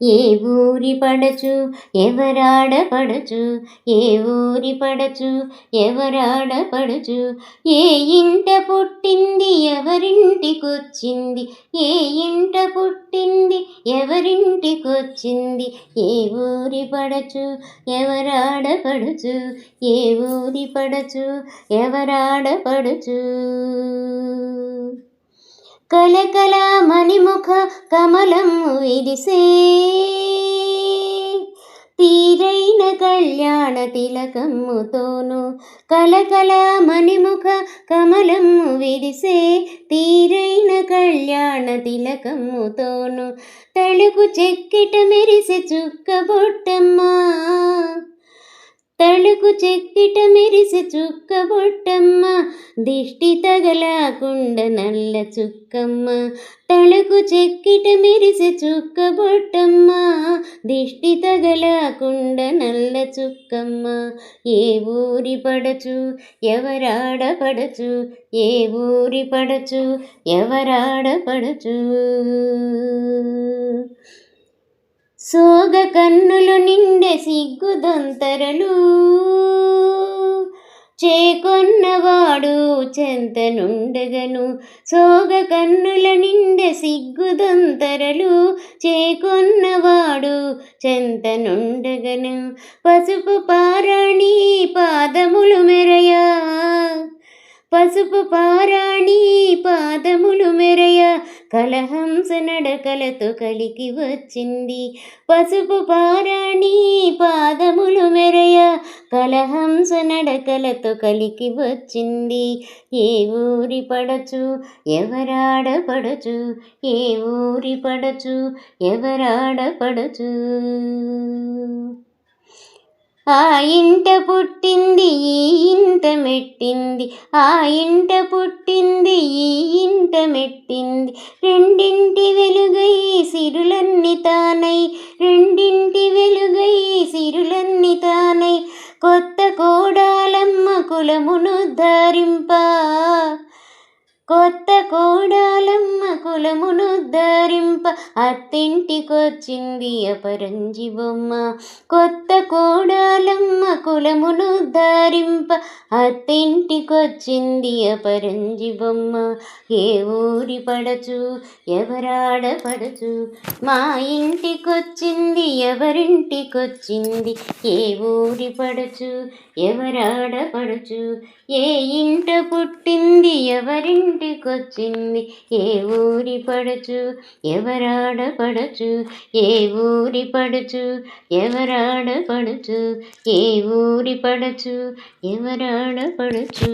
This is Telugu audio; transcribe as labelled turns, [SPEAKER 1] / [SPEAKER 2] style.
[SPEAKER 1] ఏ ఊరి పడచు ఎవరాడపడచు, ఏ ఊరి పడచు ఎవరాడపడచు, ఏ ఇంట పుట్టింది ఎవరింటికొచ్చింది, ఏ ఇంట పుట్టింది ఎవరింటికొచ్చింది, ఏ ఊరి పడచు ఎవరాడపడచు, ఏ ఊరి పడచు ఎవరాడపడచు. కలకల మణిముఖ కమలము విరిసే, తీరైన కళ్యాణ తిలకమ్ముతోను, కలకల మణిముఖ కమలము విరిసే, తీరైన కళ్యాణ తిలకమ్ముతోను, తలుపు చెక్కిట మెరిసె చుక్కబొట్టమ్మా, తళుకు చెక్కిట మెరిసె చుక్కబొట్టమ్మ, దిష్టి తగలకుండ నల్ల చుక్కమ్మ, తళుకు చెక్కిట మెరిసె చుక్కబొట్టమ్మ, దిష్టి తగలకుండ నల్ల చుక్కమ్మ. ఏ ఊరి పడచు ఎవరాడపడచు, ఏ ఊరి పడచు ఎవరాడపడచు. సోగ కన్నులు నిండె సిగ్గుదొంతరలు, చేకొన్నవాడు చెంతనుండగను, సోగ కన్నుల నిండె సిగ్గుదొంతరలు, చేకొన్నవాడు చెంతనుండగను, పసుపు పారాణి పాదములు మెరయా, పసుపు పారాణి పాదములు మెరయ, కలహంస నడకలతో కలికి వచ్చింది, పసుపు పారాణి పాదములు మెరయ, కలహంస నడకలతో కలికి వచ్చింది. ఏ ఊరి పడచు ఎవరాడపడచు, ఏ ఊరి పడచు ఎవరాడపడచు. ఆ ఇంట పుట్టింది ఈ ఇంట మెట్టింది, ఆ ఇంట పుట్టింది ఈ ఇంట మెట్టింది, రెండింటి వెలుగై సిరులన్నీ తానై, రెండింటి వెలుగై సిరులన్నీ తానై, కొత్త కోడాలమ్మ కులమునుద్ధరింప, కొత్త కోడాలమ్మ కులమునుద్ధరింప, అత్తింటికొచ్చింది అపరంజి బొమ్మ, కొత్త కోడాలమ్మ కులమునుద్ధరింప, అత్తింటికొచ్చింది అపరంజి బొమ్మ. ఏ ఊరి పడచు ఎవరాడపడచు, మా ఇంటికొచ్చింది ఎవరింటికొచ్చింది, ఏ ఊరి పడచు ఎవరాడపడచు, ఏ ఇంట పుట్టింది ఎవరింటికొచ్చింది, ఏ ఊరి పడచు ఎవరాడపడచు, ఏ ఊరి పడచు ఎవరాడపడచు, ఏ ఊరి పడచు ఎవరాడపడచు.